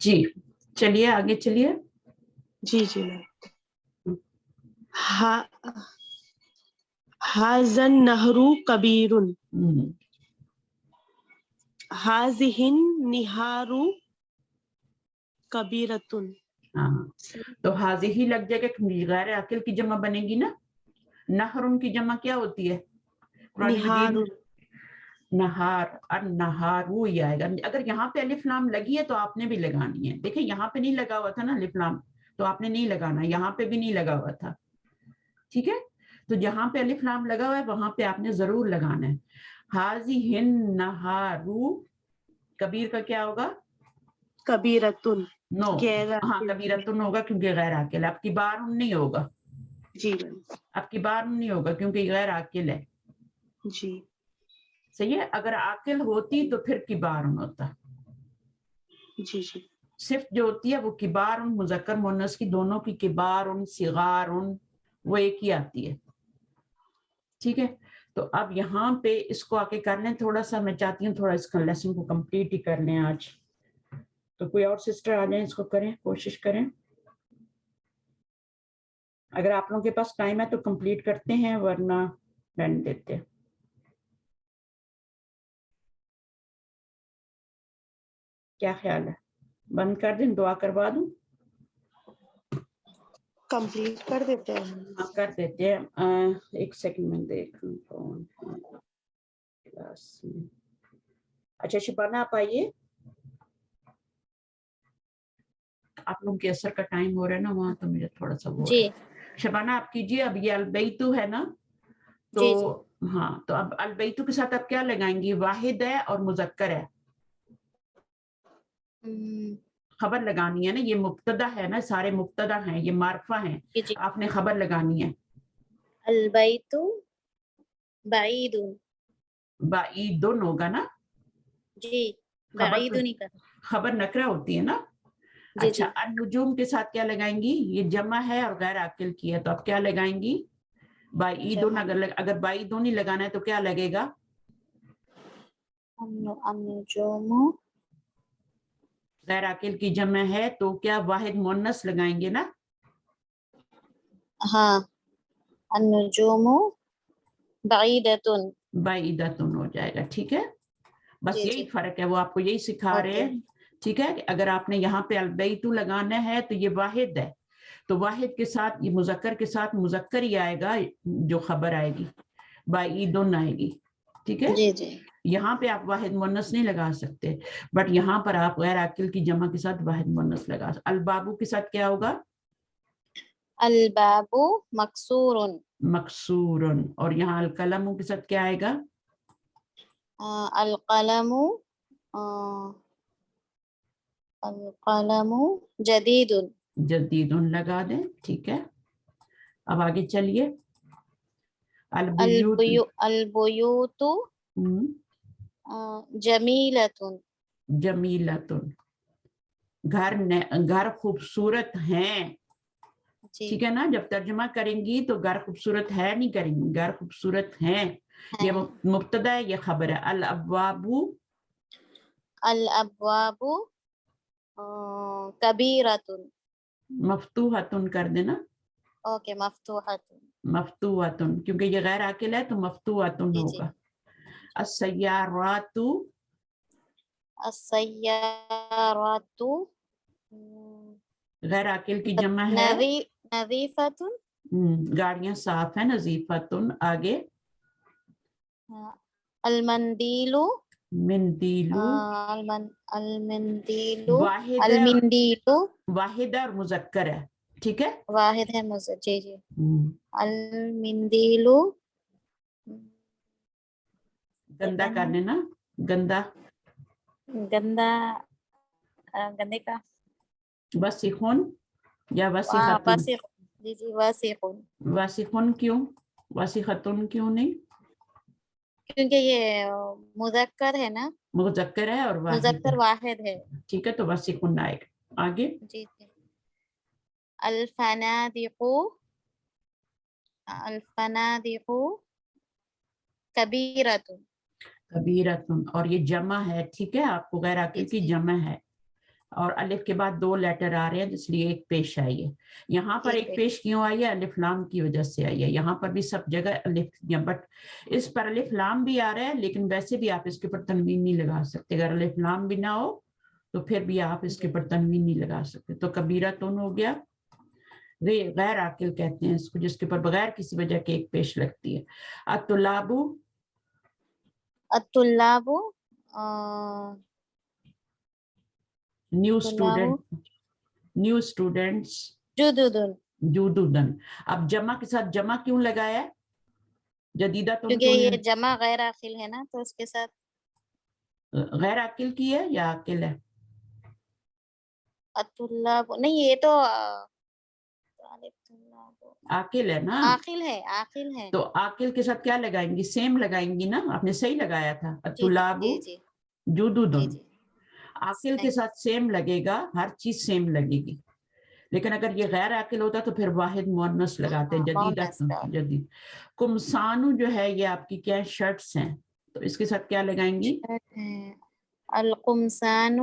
جی چلیے آگے چلیے. جی جی ہاذن نہرو کبیرن، ہاذہن نہارو کبیرتن. ہاں تو حاضر ہی لگ جائے گا کیونکہ غیر عاقل کی جمع بنے گی نا. نہرن کی جمع کیا ہوتی ہے؟ قرآن مجید نہار. نہار اور نہارو ہی آئے گا. اگر یہاں پہ الف لام لگی ہے تو آپ نے بھی لگانی ہے. دیکھیں یہاں پہ نہیں لگا ہوا تھا نا الف لام، تو آپ نے نہیں لگانا. یہاں پہ بھی نہیں لگا ہوا تھا، ٹھیک ہے. تو جہاں پہ الف لام لگا ہوا ہے وہاں پہ آپ نے ضرور لگانا ہے. حاذہن نہارو، کبیر کا کیا ہوگا؟ کبیرتن. نو، غیر ہاں کبیرتن ہوگا کیونکہ غیر عاقل. اب کبارن نہیں ہوگا، جی اب کبارن نہیں ہوگا کیونکہ غیر عاقل ہے. جی صحیح ہے. اگر عاقل ہوتی تو پھر کبارن ہوتا. جی جی صرف جو ہوتی ہے وہ کبارن مذکر مؤنث کی دونوں کی کبارن صغارن وہ ایک ہی آتی ہے، ٹھیک ہے. تو اب یہاں پہ اس کو آ کے کر لیں تھوڑا سا. میں چاہتی ہوں تھوڑا اس کا لیسن کو کمپلیٹ ہی کر لیں آج. تو کوئی اور سسٹر آ جائیں، اس کو کریں، کوشش کریں. اگر آپ لوگوں کے پاس ٹائم ہے تو کمپلیٹ کرتے ہیں، ورنہ رہنے دیتے ہیں. کیا خیال ہے؟ بند کر دیں، دعا کروا دوں؟ کمپلیٹ کر دیتے ہیں. ہاں کر دیتے ہیں. ایک سیکنڈ میں دیکھ لوں کون کلاس میں. اچھا شبانہ آپ آئیے. آپ لوگوں کے اثر کا ٹائم ہو رہا ہے نا وہاں، تو مجھے تھوڑا سا وہ جی ہے. شبانہ آپ کیجیے. اب یہ البیتو ہے نا، تو جی جی ہاں تو اب البیتو کے ساتھ آپ کیا لگائیں گی؟ واحد ہے اور مذکر ہے. خبر لگانی ہے نا. یہ مبتدا ہے نا، سارے مبتدا ہیں، یہ معرفہ ہیں. جی جی. آپ نے خبر لگانی ہے. البیت بعید. بعیدن ہوگا نا. جی خبر بعید نہیں کر. خبر نکرہ ہوتی ہے نا. جی اچھا جی النجوم کے ساتھ کیا لگائیں گی؟ یہ جمع ہے اور غیر عاقل کی ہے، تو اب کیا لگائیں گی؟ بعیدن. اگر بعیدن ہی لگانا ہے تو کیا لگے گا؟ النجوم. غیر عاقل کی جمع ہے تو کیا واحد مؤنث لگائیں گے نا. ہاں النجوم بعیدتن. بعیدتن ہو جائے گا، ٹھیک ہے. بس جی یہی جی فرق ہے، وہ آپ کو یہی سکھا رہے اوکے. ہیں، ٹھیک ہے. کہ اگر آپ نے یہاں پہ البیتو لگانا ہے تو یہ واحد ہے، تو واحد کے ساتھ یہ مذکر کے ساتھ مذکر ہی آئے گا جو خبر آئے گی، بعیدن آئے گی، ٹھیک ہے. جی جی یہاں پہ آپ واحد مؤنث نہیں لگا سکتے، بٹ یہاں پر آپ غیر عاقل کی جمع کے ساتھ واحد مؤنث لگا سکتے. البابو کے ساتھ کیا ہوگا؟ الباب مکسور. مکسور. اور یہاں القلم کے ساتھ کیا آئے گا؟ القلم القلم جدید. جدید لگا دیں، ٹھیک ہے. اب آگے چلیے. البیوت. البیوت جمیلۃ. جمیلۃ. گھر خوبصورت ہیں، جی ٹھیک ہے نا. جب ترجمہ کریں گی تو گھر خوبصورت ہے نہیں کریں گی، گھر خوبصورت ہیں. یہ مبتدا ہے، یہ خبر ہے. الابواب. الابواب کبیرۃ. مفتوحۃ کر دینا. اوکے مفتوحۃ. مفتوحۃ کیونکہ یہ غیر عاقل ہے تو مفتوحۃ جی جی. ہوگا. السیارات. السیارات غیر عاقل کی جمع ہے. نظیفۃ. گاڑیاں صاف ہیں. نظیفۃ. آگے. المندیل. مندیل. المندیل. واحد ہے، المندیل واحد اور مذکر ہے، ٹھیک ہے. واحد ہے مذکر. جی جی. المندیل گندا کر لینا. گندا. گندا گندے کا. وسیخن یا وسیختن. واسق. جی جی واسق. وسیخن کیوں؟ وسیختن کیوں نہیں؟ کیونکہ یہ مذکر ہے نا. مذکر ہے اور واحد مذکر ہے، واحد ہے. ٹھیک ہے. تو وسیخن آئے گا. آگے. جی جی. الفنادق. الفنادق کبیرۃ. کبیرۃ. اور یہ جمع ہے، ٹھیک ہے. آپ کو غیر عاقل جی کی جی. جمع ہے. اور الف کے بعد 2 لیٹر آ رہے ہیں اس لیے ایک پیش آئی ہے. یہاں پر ایک پیش کیوں آئی ہے؟ الف لام کی وجہ سے آئی ہے. یہاں پر بھی سب جگہ الف، بٹ اس پر الف لام بھی آ رہا ہے لیکن ویسے بھی آپ اس کے اوپر تنوین نہیں لگا سکتے. اگر الف لام بھی نہ ہو تو پھر بھی آپ اس کے اوپر تنوین نہیں لگا سکتے. تو کبیرہ تن ہو گیا. غیر عاقل کہتے ہیں اس کو جس کے اوپر بغیر کسی وجہ کے ایک پیش لگتی ہے. الطلاب، الطلاب نیو طلاب اسٹوڈنٹ، نیو اسٹوڈنٹس، جدد، جدودن. اب جمع کے ساتھ جمع کیوں لگایا ہے؟ جدیدہ تن کیونکہ کیوں یہ جمع غیر عاقل ہے نا تو اس کے ساتھ غیر عاقل کی ہے یا عاقل ہے؟ الطلاب نہیں، یہ تو عاقل ہے نا. عاقل ہے، عاقل ہے. تو عاقل کے ساتھ کیا لگائیں گی؟ سیم لگائیں گی نا. آپ نے صحیح لگایا تھا. جی الطلاب جی جی جدودن. جی. عاقل کے ساتھ سیم لگے گا، ہر چیز سیم لگے گی. لیکن اگر یہ غیر عاقل ہوتا تو پھر واحد مؤنث لگاتے ہیں. جدیدہ جدید. قمصان جو ہے یہ آپ کی کیا ہے؟ شرٹس ہیں. تو اس کے ساتھ کیا لگائیں گی؟ القمصان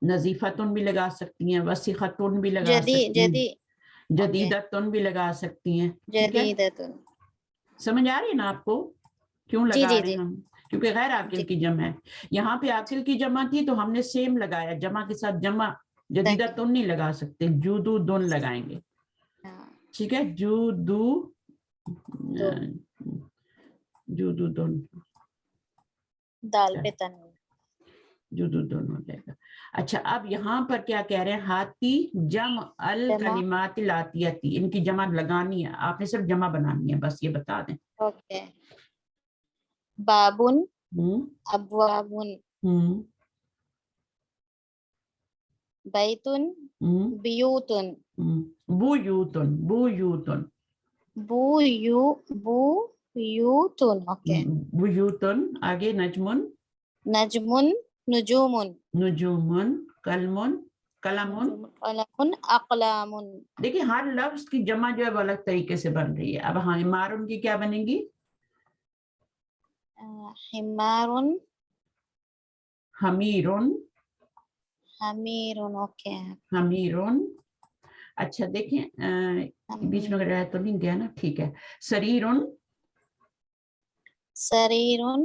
نظیفتن بھی لگا سکتی ہیں، وسیختن بھی لگا سکتی ہیں، جدیدتن بھی لگا سکتی ہیں. ٹھیک ہے، جدیدتن. سمجھ آ رہی ہے نا آپ کو کیوں جی لگا جی رہے ہیں جی ہم؟ کیونکہ غیر عاقل کی جمع ہے. یہاں پہ عاقل کی جمع تھی تو ہم نے سیم لگایا. جمع کے ساتھ جمع، جدیدتن نہیں لگا سکتے، جدودن لگائیں گے. ٹھیک ہے، جدودن دال پہ تن. جدودن ہو جائے گا. اچھا اب یہاں پر کیا کہہ رہے ہیں؟ ہاتی جمع الکلمات الاتیتی. ان کی جمع لگانی ہے، آپ نے صرف جمع بنانی ہے، بس یہ بتا دیں. اوکے. بابن، ہوں ابوابن، ہوں بیتن، ہوں بیوتن، بویوتن، بویوتن، بویوتن. اوکے. بویوتن. آگے نجمن، نجمن، نجومن، نجومن، کلمن، کلمن. قلم، اقلامن. دیکھیں ہر لفظ کی جمع جو ہے وہ الگ طریقے سے بن رہی ہے. اب ہاں حمارن کی کیا بنے گی؟ حمارن، حمیرن، حمیرن. اوکے. حمیرن. اچھا دیکھیں بیچ میں رہ تو نہیں گیا نا؟ ٹھیک ہے. سریرن، سریرن.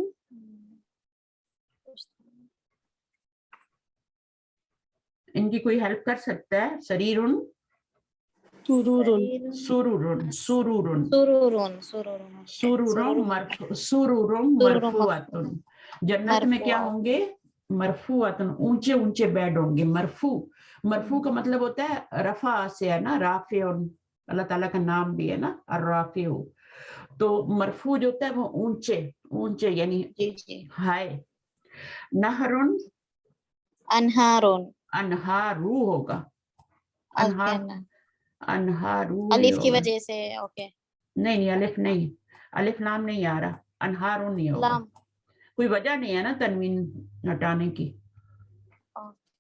ان کی کوئی ہیلپ کر سکتا ہے؟ سریرن، سرورن، سرورن، سرورن، سرورن، سرورن. سرورن، سرورن مرفوعتن. جنت میں کیا ہوں گے؟ مرفوعتن، اونچے اونچے بیڈ ہوں گے. مرفوع، مرفوع کا مطلب ہوتا ہے رفع سے ہے نا، رافع. اللہ تعالیٰ کا نام بھی ہے نا الرافع. تو مرفوع جو ہوتا ہے وہ اونچے اونچے یعنی ہائے. نہرن، انہارن. انہارو ہوگا. انہار، انہارو الف کی وجہ سے. اوکے. نہیں الف نہیں، الف لام نہیں آ رہا. انہارو نہیں ہوگا، لام. کوئی وجہ نہیں ہے نا تنوین ہٹانے کی.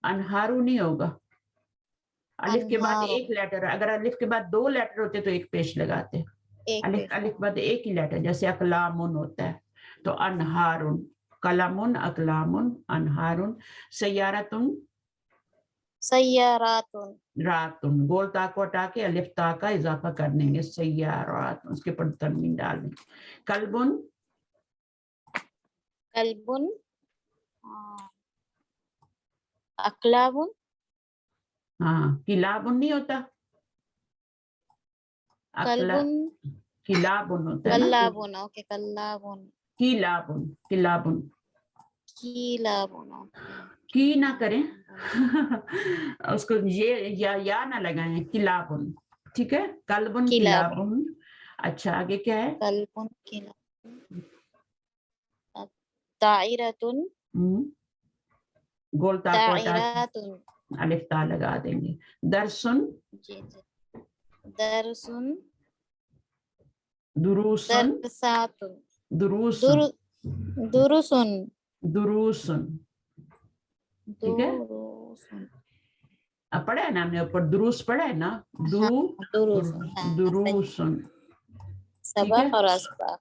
انہارو نہیں ہوگا. الف کے بعد ایک لیٹر، اگر الف کے بعد 2 لیٹر ہوتے تو ایک پیش لگاتے. الف بعد ایک ہی لیٹر، جیسے اقلامن ہوتا ہے تو انہارن. قلمن، اقلامن، انہارن. سیارتن، سیاراتن. راتن. گول تا کو ہٹا کے الف تا کا اضافہ کر دیں گے. سیارات، اس کے پر تنوین ڈال دیں. کلبن، کلبن، اقلابن. ہاں کلابن نہیں ہوتا، کلبن، کلابن ہوتا ہے نا. کلابن. اوکے. کلابن، کلابن، کلابن. کیلابن. کی نہ کریں اس کو یہ یا نہ لگائیں. کلابن. ٹھیک ہے. کلبن، کلابن. اچھا آگے کیا ہے؟ کلبن، کلابن. طائرتن، گول تا کو ہٹا طائراتن. الف تا لگا دیں گے. درسن، جی جی. درسن، دروسن، درساتن. دروسن، دروسن، دروسن. ٹھیک ہے. دروسن. پڑھا ہے نا ہم نے اوپر دروس پڑھا ہے نا. دروسن. دروسن. ٹھیک ہے. سبق اور اسباق.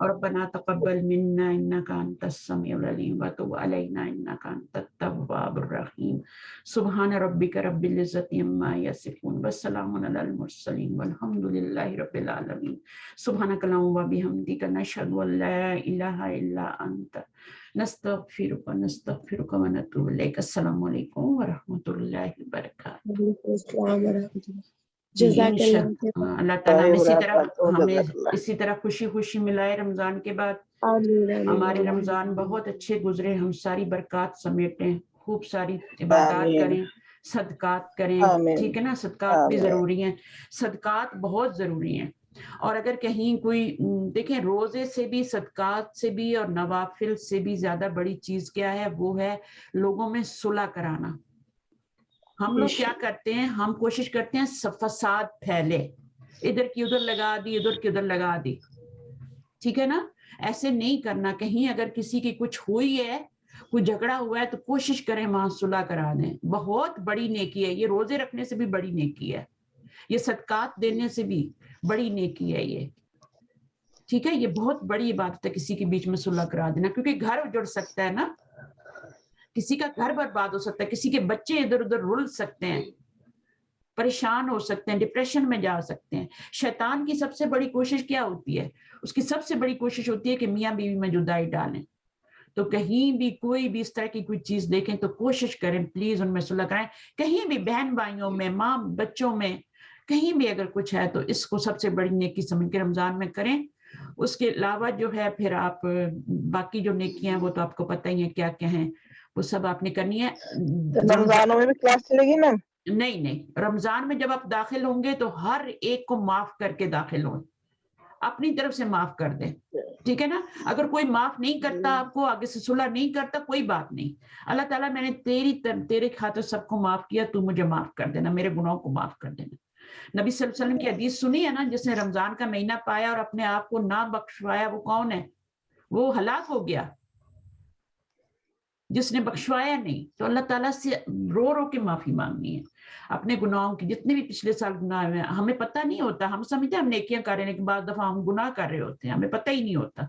ربنا تقبل منا إنك أنت السميع العليم وتب علينا إنك أنت التواب الرحيم سبحان ربك رب العزة عما يصفون والسلام على المرسلين والحمد لله رب العالمين سبحانك اللهم وبحمدك نشهد أن لا إله إلا أنت نستغفرك ونتوب إليك السلام علیکم ورحمۃ اللہ وبرکاتہ. وعلیکم السلام ورحمۃ اللہ. جی جزاک اللہ. اللہ تعالیٰ ہمیں اسی طرح خوشی خوشی ملائے رمضان کے بعد. آمین. ہمارے رمضان بہت اچھے گزرے, ہم ساری برکات سمیٹیں, خوب ساری عبادات کریں, صدقات کریں. ٹھیک ہے نا, صدقات بھی ضروری ہیں, صدقات بہت ضروری ہیں. اور اگر کہیں کوئی دیکھیں, روزے سے بھی صدقات سے بھی اور نوافل سے بھی زیادہ بڑی چیز کیا ہے, وہ ہے لوگوں میں صلح کرانا. ہم لوگ کیا کرتے ہیں, ہم کوشش کرتے ہیں فساد پھیلے, ادھر کی ادھر لگا دی, ادھر کی ادھر لگا دی. ٹھیک ہے نا, ایسے نہیں کرنا. کہیں اگر کسی کی کچھ ہوئی ہے, کوئی جھگڑا ہوا ہے, تو کوشش کریں وہاں صلح کرا دیں. بہت بڑی نیکی ہے یہ, روزے رکھنے سے بھی بڑی نیکی ہے یہ, صدقات دینے سے بھی بڑی نیکی ہے یہ. ٹھیک ہے, یہ بہت بڑی بات ہے کسی کے بیچ میں صلح کرا دینا, کیونکہ گھر جڑ سکتا ہے نا, کسی کا گھر برباد ہو سکتا ہے, کسی کے بچے ادھر ادھر رل سکتے ہیں, پریشان ہو سکتے ہیں, ڈپریشن میں جا سکتے ہیں. شیطان کی سب سے بڑی کوشش کیا ہوتی ہے, اس کی سب سے بڑی کوشش ہوتی ہے کہ میاں بیوی میں جدائی ڈالیں. تو کہیں بھی کوئی بھی اس طرح کی کوئی چیز دیکھیں تو کوشش کریں پلیز ان میں صلح کرائیں. کہیں بھی بہن بھائیوں میں, ماں بچوں میں, کہیں بھی اگر کچھ ہے تو اس کو سب سے بڑی نیکی سمجھ کے رمضان میں کریں. اس کے علاوہ جو ہے پھر آپ باقی جو نیکیاں ہیں وہ تو آپ کو پتہ ہی ہے کیا کیا ہیں, وہ سب آپ نے کرنی ہے. رمضانوں میں بھی کلاس چلے گی میم؟ نہیں, رمضان میں جب آپ داخل ہوں گے تو ہر ایک کو معاف کر کے داخل ہوں, اپنی طرف سے معاف کر دیں. ٹھیک ہے نا, اگر کوئی معاف نہیں کرتا آپ کو, آگے سے صلح نہیں کرتا, کوئی بات نہیں. اللہ تعالیٰ میں نے تیرے خاطر سب کو معاف کیا, تو مجھے معاف کر دینا, میرے گناہوں کو معاف کر دینا. نبی صلی اللہ علیہ وسلم کی حدیث سنی ہے نا, جس نے رمضان کا مہینہ پایا اور اپنے آپ کو نہ بخشوایا, وہ کون ہے؟ وہ ہلاک ہو گیا. جس نے بخشوایا نہیں, تو اللہ تعالیٰ سے رو رو کے معافی مانگنی ہے اپنے گناہوں کی, جتنے بھی پچھلے سال گناہ ہوئے ہیں. ہمیں پتہ نہیں ہوتا, ہم سمجھتے ہیں ہم نیکیاں کر رہے ہیں, لیکن بعض دفعہ ہم گناہ کر رہے ہوتے ہیں, ہمیں پتہ ہی نہیں ہوتا.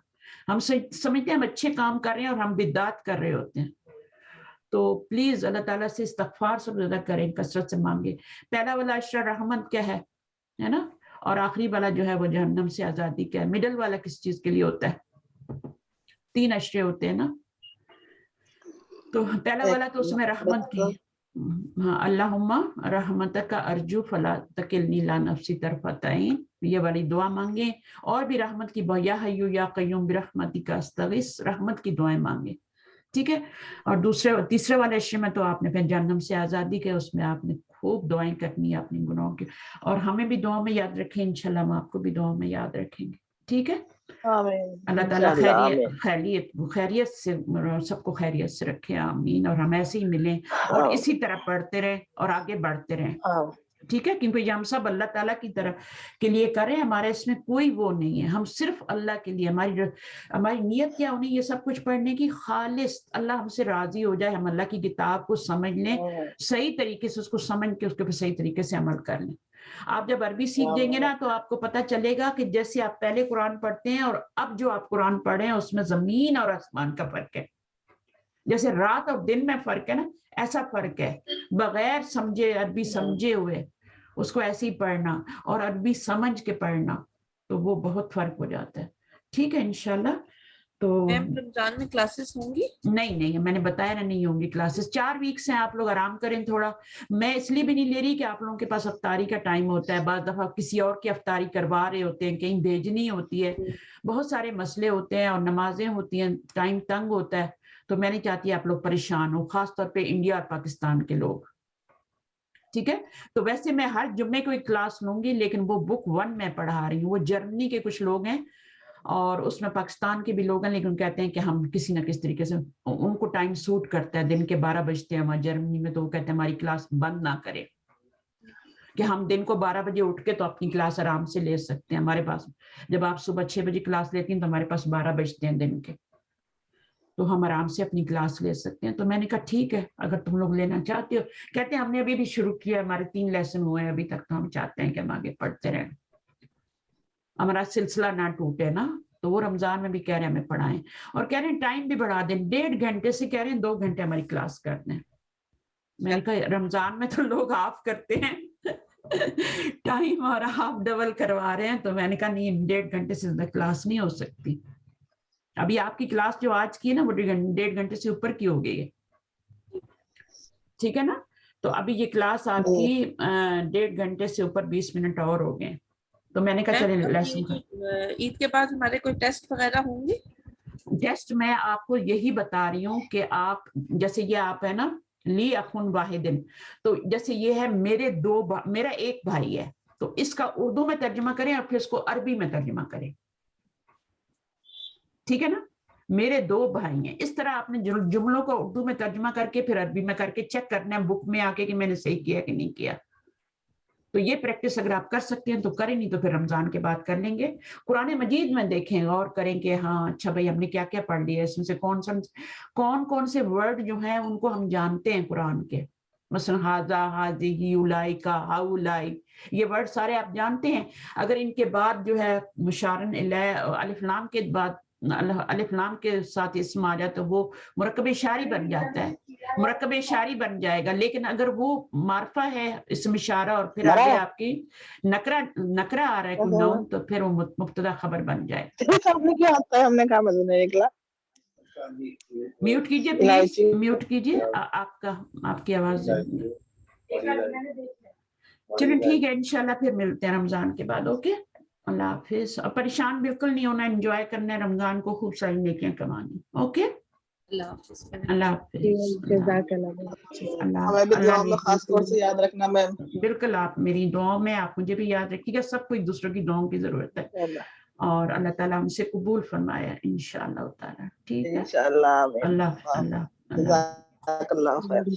ہم سمجھتے ہیں ہم اچھے کام کر رہے ہیں اور ہم بدعات کر رہے ہوتے ہیں. تو پلیز اللہ تعالیٰ سے استغفار سب زیادہ کریں, کثرت سے مانگے. پہلا والا عشرہ رحمت کیا ہے نا, اور آخری والا جو ہے وہ جہنم سے آزادی کیا ہے. مڈل والا کس چیز کے لیے ہوتا ہے؟ 3 عشرے ہوتے ہیں نا, تو پہلا والا تو اس میں رحمت کی, ہاں, اللہم رحمتک ارجو فلا تکلنی الی نفسی طرفۃ عین, یہ والی دعا مانگیں. اور بھی رحمت کی, یا حی یا قیوم برحمتک استغیث, رحمت کی دعائیں مانگیں. ٹھیک ہے. اور تیسرے والے عشرے میں تو آپ نے پھر جہنم سے آزادی کے, اس میں آپ نے خوب دعائیں کرنی ہے اپنے گناہوں کی. اور ہمیں be دعاؤں میں یاد رکھیں, انشاءاللہ ہم آپ کو بھی دعاؤں میں یاد رکھیں گے. ٹھیک ہے. اللہ تعالیٰ خیریت سے سب کو خیریت سے رکھے, آمین. اور ہم ایسے ہی ملیں اور اسی طرح پڑھتے رہیں اور آگے بڑھتے رہیں. ٹھیک ہے, کیونکہ یہ ہم سب اللہ تعالیٰ کی طرف کے لیے کریں, ہمارے اس میں کوئی وہ نہیں ہے, ہم صرف اللہ کے لیے. ہماری نیت کیا ہونی, یہ سب کچھ پڑھنے کی خالص اللہ ہم سے راضی ہو جائے, ہم اللہ کی کتاب کو سمجھ لیں, صحیح طریقے سے اس کو سمجھ کے اس کے صحیح طریقے سے عمل کر لیں. آپ جب عربی سیکھ جائیں گے نا, تو آپ کو پتہ چلے گا کہ جیسے آپ پہلے قرآن پڑھتے ہیں اور اب جو آپ قرآن پڑھ رہے ہیں, اس میں زمین اور آسمان کا فرق ہے. جیسے رات اور دن میں فرق ہے نا, ایسا فرق ہے. بغیر سمجھے, عربی سمجھے ہوئے اس کو ایسے ہی پڑھنا اور عربی سمجھ کے پڑھنا, تو وہ بہت فرق ہو جاتا ہے. ٹھیک ہے انشاءاللہ. تو رمضان میں کلاسز ہوں گی؟ نہیں, میں نے بتایا نا, نہیں ہوں گی کلاسز. 4 ویکس ہیں, آپ لوگ آرام کریں تھوڑا. میں اس لیے بھی نہیں لے رہی کہ آپ لوگوں کے پاس افطاری کا ٹائم ہوتا ہے, بعض دفعہ کسی اور کی افطاری کروا رہے ہوتے ہیں, کہیں بھیجنی ہوتی ہے, بہت سارے مسئلے ہوتے ہیں اور نمازیں ہوتی ہیں, ٹائم تنگ ہوتا ہے. تو میں نہیں چاہتی آپ لوگ پریشان ہو, خاص طور پہ انڈیا اور پاکستان کے لوگ. ٹھیک ہے. تو ویسے میں ہر جمعے کو ایک کلاس لوں گی, لیکن وہ بک 1 میں پڑھا رہی ہوں. وہ جرمنی کے کچھ لوگ ہیں اور اس میں پاکستان کے بھی لوگ ہیں, لیکن کہتے ہیں کہ ہم کسی نہ کسی طریقے سے, ان کو ٹائم سوٹ کرتا ہے, دن کے 12 بجتے ہیں وہاں جرمنی میں, تو وہ کہتے ہیں ہماری کلاس بند نہ کرے, کہ ہم دن کو 12 بجے اٹھ کے تو اپنی کلاس آرام سے لے سکتے ہیں. ہمارے پاس جب آپ صبح 6 بجے کلاس لیتی ہیں تو ہمارے پاس 12 بجتے ہیں دن کے, تو ہم آرام سے اپنی کلاس لے سکتے ہیں. تو میں نے کہا ٹھیک ہے, اگر تم لوگ لینا چاہتے ہو. کہتے ہیں ہم نے ابھی بھی شروع کیا, ہمارے 3 لیسن ہوئے ہیں ابھی تک, تو ہم چاہتے ہیں کہ ہم آگے پڑھتے رہیں, ہمارا سلسلہ نہ ٹوٹے نا. تو وہ رمضان میں بھی کہہ رہے ہیں ہمیں پڑھائیں اور کہہ رہے ہیں ٹائم بھی بڑھا دیں, 1.5 گھنٹے سے کہہ رہے ہیں 2 گھنٹے ہماری کلاس کر دیں. میں نے کہا رمضان میں تو لوگ ہاف کرتے ہیں ٹائم اور ہاف ڈبل کروا رہے ہیں, تو میں نے کہا نہیں 1.5 گھنٹے سے زیادہ کلاس نہیں ہو سکتی. ابھی آپ کی کلاس جو آج کی ہے نا وہ 1.5 گھنٹے سے اوپر کی ہو گئی ہے, ٹھیک ہے نا. تو ابھی یہ کلاس آپ کی 1.5 گھنٹے سے اوپر 20 منٹ اور ہو گئے, تو میں نے کہا چلے لیسن عید کے بعد ہمارے کوئی ٹیسٹ وغیرہ ہوں گے؟ ٹیسٹ میں آپ کو یہی بتا رہی ہوں کہ آپ جیسے یہ آپ ہے نا لی اخن واحدن, تو جیسے یہ ہے میرا ایک بھائی ہے, تو اس کا اردو میں ترجمہ کریں اور پھر اس کو عربی میں ترجمہ کریں, ٹھیک ہے نا. میرے 2 بھائی ہیں, اس طرح آپ نے جملوں کو اردو میں ترجمہ کر کے پھر عربی میں کر کے چیک کرنا ہے بک میں آ کے کہ میں نے صحیح کیا کہ نہیں کیا. تو یہ پریکٹس اگر آپ کر سکتے ہیں تو کریں, نہیں تو پھر رمضان کے بعد کر لیں گے. قرآن مجید میں دیکھیں اور کریں کہ ہاں اچھا بھائی ہم نے کیا کیا پڑھ لیا, اس میں سے کون سے ورڈ جو ہیں ان کو ہم جانتے ہیں قرآن کے, مثلا ہاذا, ہاذی, اولئک, ہؤلاء, یہ ورڈ سارے آپ جانتے ہیں. اگر ان کے بعد جو ہے مشارن الیہ الف لام کے بعد الف لام کے ساتھ اسم آ جائے تو وہ مرکب اشاری بن جاتا ہے, مرکب اشاری بن جائے گا. لیکن اگر وہ معرفہ ہے اسم اشارہ اور پھر آگے آپ کی نکرہ آ رہا ہے کوئی نون, تو پھر وہ مبتدا خبر بن جائے. آپ نے کیا ہوتا ہے, ہم نے کہا مدد نہیں نکلا. میوٹ کیجئے پلیز, میوٹ کیجئے, آپ کی آواز. چلیں ٹھیک ہے, انشاءاللہ پھر ملتے ہیں رمضان کے بعد. اوکے, اللہ حافظ. اور پریشان بالکل نہیں ہونا, انجوائے کرنا ہے رمضان کو, خوب ساری نیکیاں کمانی. اوکے, اللہ حافظ. اللہ حافظ. جزاک اللہ. ہمیں بھی دعا میں خاص طور سے یاد رکھنا میم. بالکل, آپ میری دعاؤں میں, آپ مجھے بھی یاد رکھیے گا. سب کو ایک دوسرے کی دعاؤں کی ضرورت ہے, اور اللہ تعالیٰ ہم سے قبول فرمایا انشاءاللہ تعالیٰ. ٹھیک ہے, انشاءاللہ. اللہ جزاک اللہ خیر.